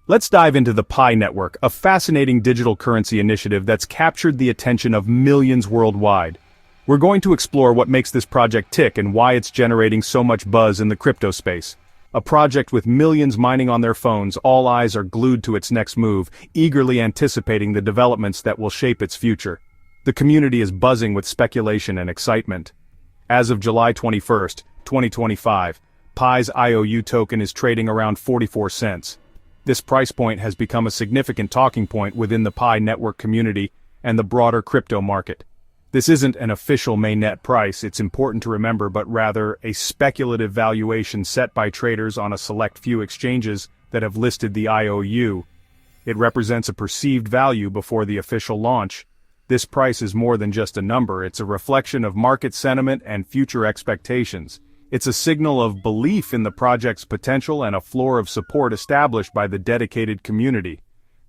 Let's dive into the Pi Network, a fascinating digital currency initiative that's captured the attention of millions worldwide. We're going to explore what makes this project tick and why it's generating so much buzz in the crypto space. A project with millions mining on their phones, all eyes are glued to its next move, eagerly anticipating the developments that will shape its future. The community is buzzing with speculation and excitement. As of July 21st, 2025, Pi's IOU token is trading around 44 cents. This price point has become a significant talking point within the Pi network community and the broader crypto market. This isn't an official mainnet price, it's important to remember, but rather a speculative valuation set by traders on a select few exchanges that have listed the IOU. It represents a perceived value before the official launch. This price is more than just a number, it's a reflection of market sentiment and future expectations. It's a signal of belief in the project's potential and a floor of support established by the dedicated community.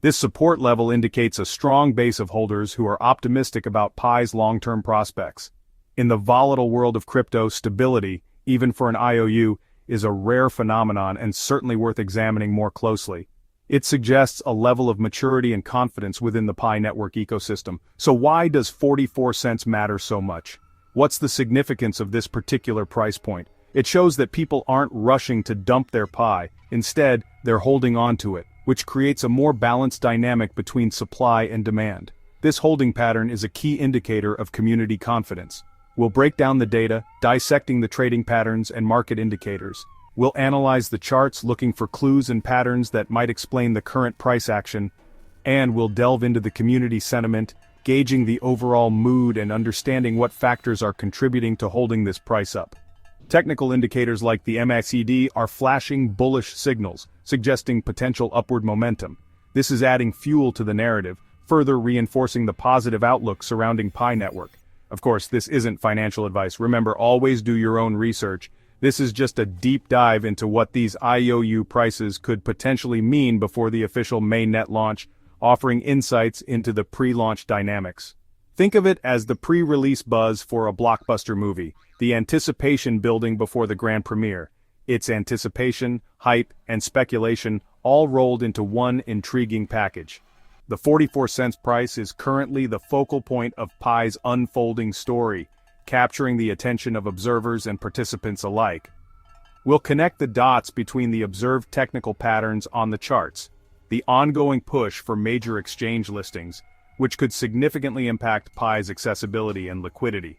This support level indicates a strong base of holders who are optimistic about Pi's long-term prospects. In the volatile world of crypto, stability, even for an IOU, is a rare phenomenon and certainly worth examining more closely. It suggests a level of maturity and confidence within the Pi network ecosystem. So why does 44 cents matter so much? What's the significance of this particular price point? It shows that people aren't rushing to dump their Pi, instead, they're holding on to it, which creates a more balanced dynamic between supply and demand. This holding pattern is a key indicator of community confidence. We'll break down the data, dissecting the trading patterns and market indicators. We'll analyze the charts looking for clues and patterns that might explain the current price action, and we'll delve into the community sentiment, gauging the overall mood and understanding what factors are contributing to holding this price up. Technical indicators like the MACD are flashing bullish signals, suggesting potential upward momentum. This is adding fuel to the narrative, further reinforcing the positive outlook surrounding Pi network. Of course, this isn't financial advice. Remember, always do your own research. This is just a deep dive into what these IOU prices could potentially mean before the official mainnet launch, offering insights into the pre-launch dynamics. Think of it as the pre-release buzz for a blockbuster movie, the anticipation building before the grand premiere. It's anticipation, hype, and speculation all rolled into one intriguing package. The 44 cents price is currently the focal point of Pi's unfolding story, capturing the attention of observers and participants alike. We'll connect the dots between the observed technical patterns on the charts, the ongoing push for major exchange listings, which could significantly impact Pi's accessibility and liquidity,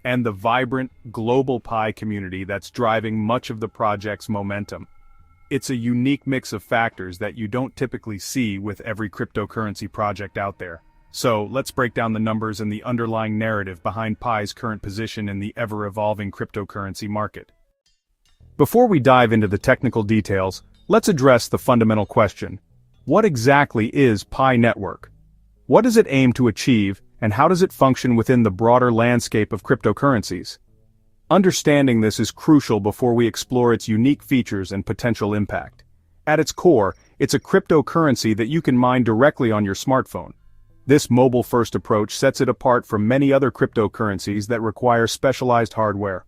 and the vibrant, global Pi community that's driving much of the project's momentum. It's a unique mix of factors that you don't typically see with every cryptocurrency project out there. So, let's break down the numbers and the underlying narrative behind Pi's current position in the ever-evolving cryptocurrency market. Before we dive into the technical details, let's address the fundamental question. What exactly is Pi Network? What does it aim to achieve, and how does it function within the broader landscape of cryptocurrencies? Understanding this is crucial before we explore its unique features and potential impact. At its core, it's a cryptocurrency that you can mine directly on your smartphone. This mobile-first approach sets it apart from many other cryptocurrencies that require specialized hardware.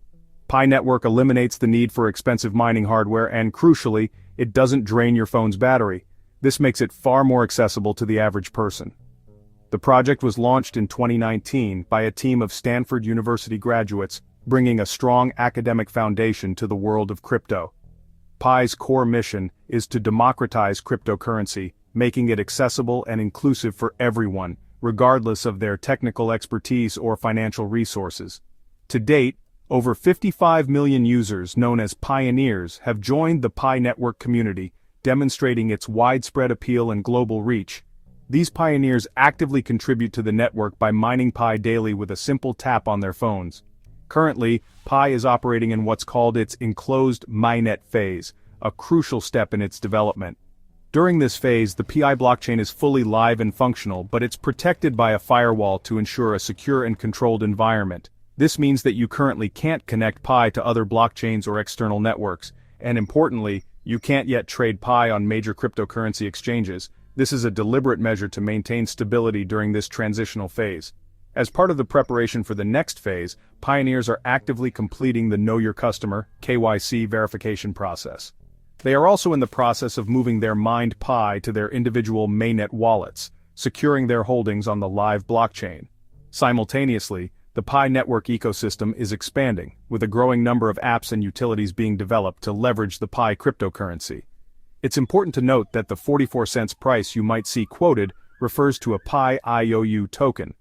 Pi Network eliminates the need for expensive mining hardware and, crucially, it doesn't drain your phone's battery. This makes it far more accessible to the average person. The project was launched in 2019 by a team of Stanford University graduates, bringing a strong academic foundation to the world of crypto. Pi's core mission is to democratize cryptocurrency, making it accessible and inclusive for everyone, regardless of their technical expertise or financial resources. To date, over 55 million users known as pioneers have joined the Pi network community, demonstrating its widespread appeal and global reach. These pioneers actively contribute to the network by mining Pi daily with a simple tap on their phones. Currently, Pi is operating in what's called its enclosed mainnet phase, a crucial step in its development. During this phase, the Pi blockchain is fully live and functional, but it's protected by a firewall to ensure a secure and controlled environment. This means that you currently can't connect Pi to other blockchains or external networks, and importantly, you can't yet trade Pi on major cryptocurrency exchanges. This is a deliberate measure to maintain stability during this transitional phase. As part of the preparation for the next phase, pioneers are actively completing the Know Your Customer (KYC) verification process. They are also in the process of moving their mined Pi to their individual mainnet wallets, securing their holdings on the live blockchain. Simultaneously, the Pi network ecosystem is expanding, with a growing number of apps and utilities being developed to leverage the Pi cryptocurrency. It's important to note that the 44 cents price you might see quoted refers to a Pi IOU token.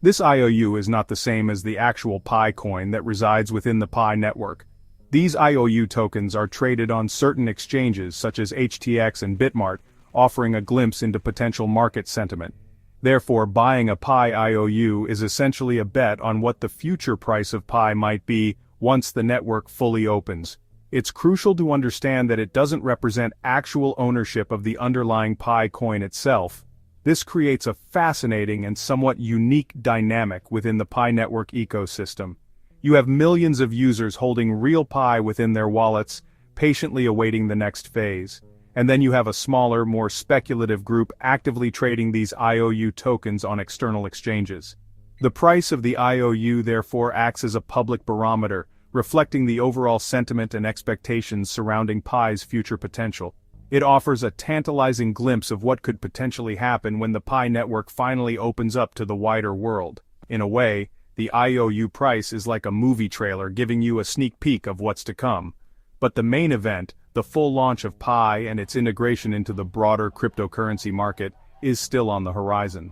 This IOU is not the same as the actual Pi coin that resides within the Pi network. These IOU tokens are traded on certain exchanges such as HTX and Bitmart, offering a glimpse into potential market sentiment. Therefore, buying a Pi IOU is essentially a bet on what the future price of Pi might be once the network fully opens. It's crucial to understand that it doesn't represent actual ownership of the underlying Pi coin itself. This creates a fascinating and somewhat unique dynamic within the Pi network ecosystem. You have millions of users holding real Pi within their wallets, patiently awaiting the next phase. And then you have a smaller, more speculative group actively trading these IOU tokens on external exchanges. The price of the IOU therefore acts as a public barometer, reflecting the overall sentiment and expectations surrounding Pi's future potential. It offers a tantalizing glimpse of what could potentially happen when the Pi network finally opens up to the wider world. In a way, the IOU price is like a movie trailer giving you a sneak peek of what's to come. But the main event, the full launch of Pi and its integration into the broader cryptocurrency market, is still on the horizon.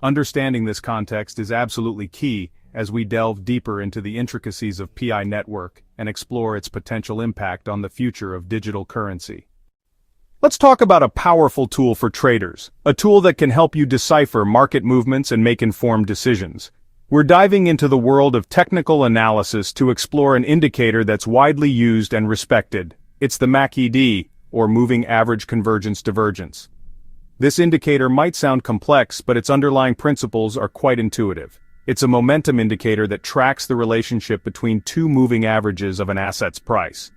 Understanding this context is absolutely key as we delve deeper into the intricacies of Pi network and explore its potential impact on the future of digital currency. Let's talk about a powerful tool for traders, a tool that can help you decipher market movements and make informed decisions. We're diving into the world of technical analysis to explore an indicator that's widely used and respected. It's the MACD, or Moving Average Convergence Divergence. This indicator might sound complex, but its underlying principles are quite intuitive. It's a momentum indicator that tracks the relationship between two moving averages of an asset's price.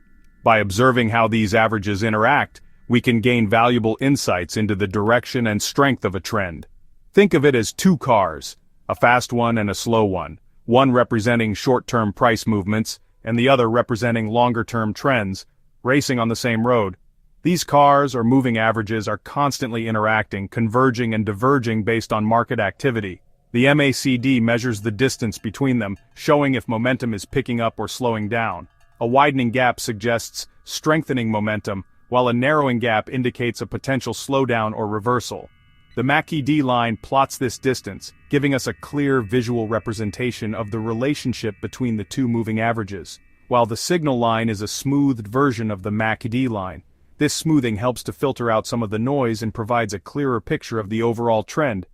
By observing how these averages interact, we can gain valuable insights into the direction and strength of a trend. Think of it as two cars, a fast one and a slow one representing short-term price movements, and the other representing longer-term trends, racing on the same road. These cars, or moving averages, are constantly interacting, converging and diverging based on market activity. The MACD measures the distance between them, showing if momentum is picking up or slowing down. A widening gap suggests strengthening momentum, while a narrowing gap indicates a potential slowdown or reversal. The MACD line plots this distance, giving us a clear visual representation of the relationship between the two moving averages, while the signal line is a smoothed version of the MACD line. This smoothing helps to filter out some of the noise and provides a clearer picture of the overall trend.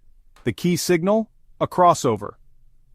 The key signal? A crossover.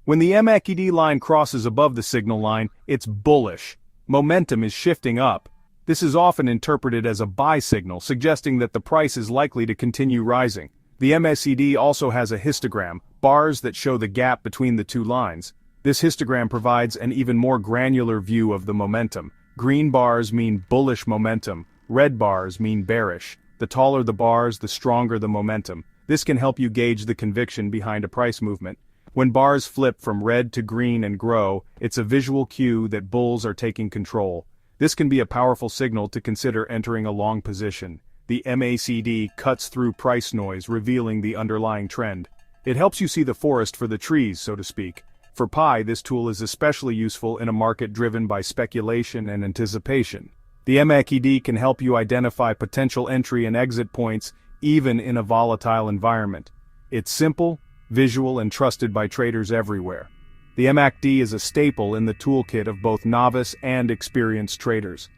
When the MACD line crosses above the signal line, it's bullish. Momentum is shifting up. This is often interpreted as a buy signal, suggesting that the price is likely to continue rising. The MACD also has a histogram, bars that show the gap between the two lines. This histogram provides an even more granular view of the momentum. Green bars mean bullish momentum, red bars mean bearish. The taller the bars, the stronger the momentum. This can help you gauge the conviction behind a price movement. When bars flip from red to green and grow, it's a visual cue that bulls are taking control. This can be a powerful signal to consider entering a long position. The MACD cuts through price noise, revealing the underlying trend. It helps you see the forest for the trees, so to speak. For Pi, this tool is especially useful in a market driven by speculation and anticipation. The MACD can help you identify potential entry and exit points, even in a volatile environment. It's simple, visual, and trusted by traders everywhere. The MACD is a staple in the toolkit of both novice and experienced traders.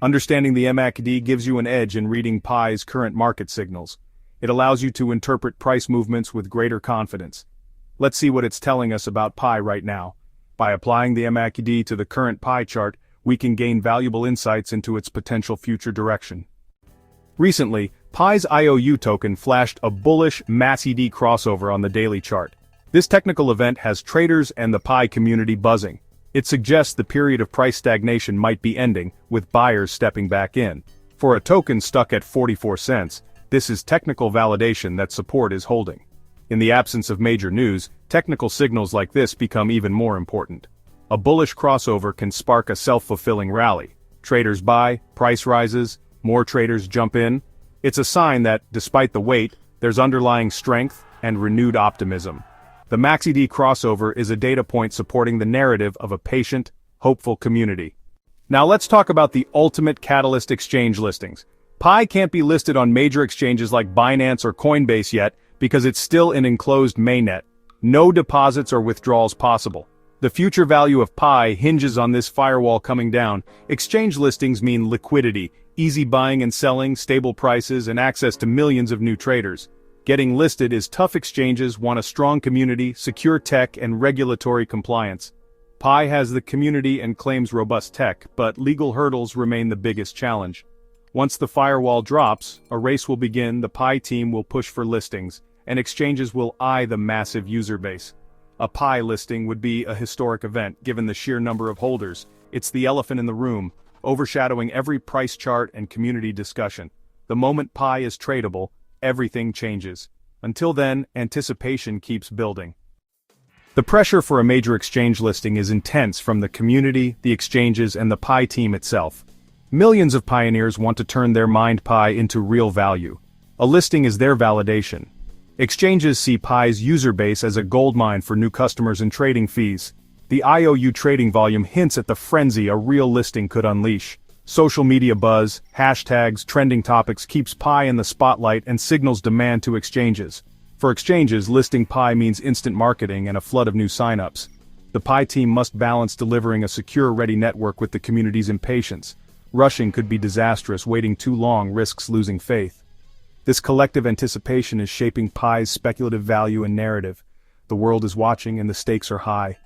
Understanding the MACD gives you an edge in reading Pi's current market signals. It allows you to interpret price movements with greater confidence. Let's see what it's telling us about Pi right now. By applying the MACD to the current Pi chart, we can gain valuable insights into its potential future direction. Recently, Pi's IOU token flashed a bullish MACD crossover on the daily chart. This technical event has traders and the Pi community buzzing. It suggests the period of price stagnation might be ending, with buyers stepping back in. For a token stuck at 44 cents, this is technical validation that support is holding. In the absence of major news, technical signals like this become even more important. A bullish crossover can spark a self-fulfilling rally. Traders buy, price rises, More traders jump in. It's a sign that, despite the wait, there's underlying strength and renewed optimism. The MaxiD crossover is a data point supporting the narrative of a patient, hopeful community. Now let's talk about the ultimate catalyst exchange listings. Pi can't be listed on major exchanges like Binance or Coinbase yet because it's still an enclosed mainnet. No deposits or withdrawals possible. The future value of Pi hinges on this firewall coming down. Exchange listings mean liquidity, easy buying and selling, stable prices, and access to millions of new traders. Getting listed is tough. Exchanges want a strong community, secure tech, and regulatory compliance. Pi has the community and claims robust tech, but legal hurdles remain the biggest challenge. Once the firewall drops, a race will begin. The Pi team will push for listings, and exchanges will eye the massive user base. A Pi listing would be a historic event, given the sheer number of holders. It's the elephant in the room, overshadowing every price chart and community discussion. The moment Pi is tradable, everything changes. Until then, anticipation keeps building. The pressure for a major exchange listing is intense from the community, the exchanges, and the Pi team itself. Millions of pioneers want to turn their mined Pi into real value. A listing is their validation. Exchanges see Pi's user base as a goldmine for new customers and trading fees. The IOU trading volume hints at the frenzy a real listing could unleash. Social media buzz, hashtags, trending topics keeps Pi in the spotlight and signals demand to exchanges. For exchanges, listing Pi means instant marketing and a flood of new signups. The Pi team must balance delivering a secure, ready network with the community's impatience. Rushing could be disastrous. Waiting too long risks losing faith. This collective anticipation is shaping Pi's speculative value and narrative. The world is watching and the stakes are high.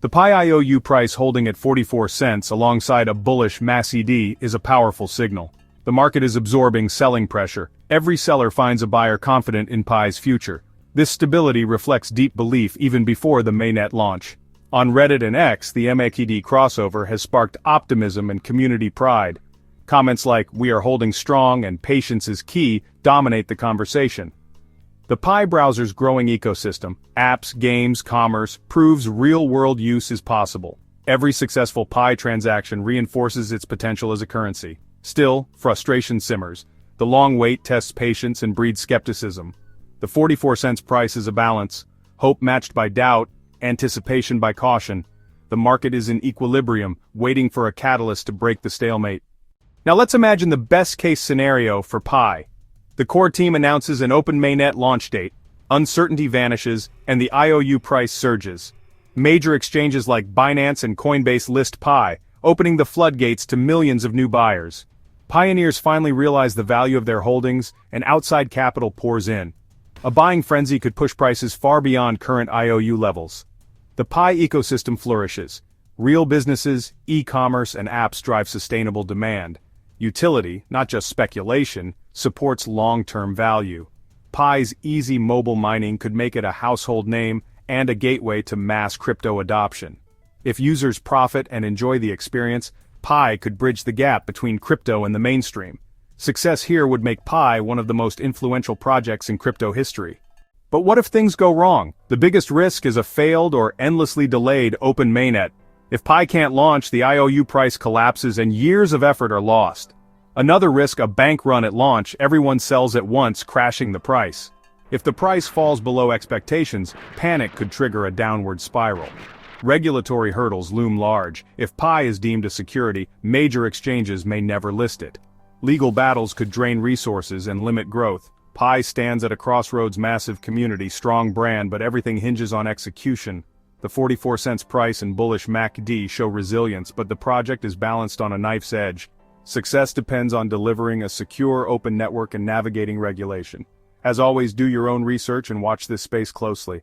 The Pi IOU price holding at 44 cents alongside a bullish MaxiD is a powerful signal. The market is absorbing selling pressure. Every seller finds a buyer confident in Pi's future. This stability reflects deep belief even before the mainnet launch. On Reddit and X, the MaxiD crossover has sparked optimism and community pride. Comments like, "We are holding strong" and "Patience is key" dominate the conversation. The Pi browser's growing ecosystem, apps, games, commerce, proves real-world use is possible. Every successful Pi transaction reinforces its potential as a currency. Still, frustration simmers. The long wait tests patience and breeds skepticism. The 44 cents price is a balance, hope matched by doubt, anticipation by caution. The market is in equilibrium, waiting for a catalyst to break the stalemate. Now let's imagine the best-case scenario for Pi. The core team announces an open mainnet launch date, uncertainty vanishes, and the IOU price surges. Major exchanges like Binance and Coinbase list Pi, opening the floodgates to millions of new buyers. Pioneers finally realize the value of their holdings, and outside capital pours in. A buying frenzy could push prices far beyond current IOU levels. The Pi ecosystem flourishes. Real businesses, e-commerce, and apps drive sustainable demand. Utility, not just speculation, supports long-term value. Pi's easy mobile mining could make it a household name and a gateway to mass crypto adoption. If users profit and enjoy the experience, Pi could bridge the gap between crypto and the mainstream. Success here would make Pi one of the most influential projects in crypto history. But what if things go wrong? The biggest risk is a failed or endlessly delayed open mainnet. If Pi can't launch, the IOU price collapses and years of effort are lost. Another risk, a bank run at launch, everyone sells at once, crashing the price. If the price falls below expectations, panic could trigger a downward spiral. Regulatory hurdles loom large. If Pi is deemed a security, major exchanges may never list it. Legal battles could drain resources and limit growth. Pi stands at a crossroads, massive community, strong brand, but everything hinges on execution. The 44 cents price and bullish MaxiD show resilience, but the project is balanced on a knife's edge. Success depends on delivering a secure, open network and navigating regulation. As always, do your own research and watch this space closely.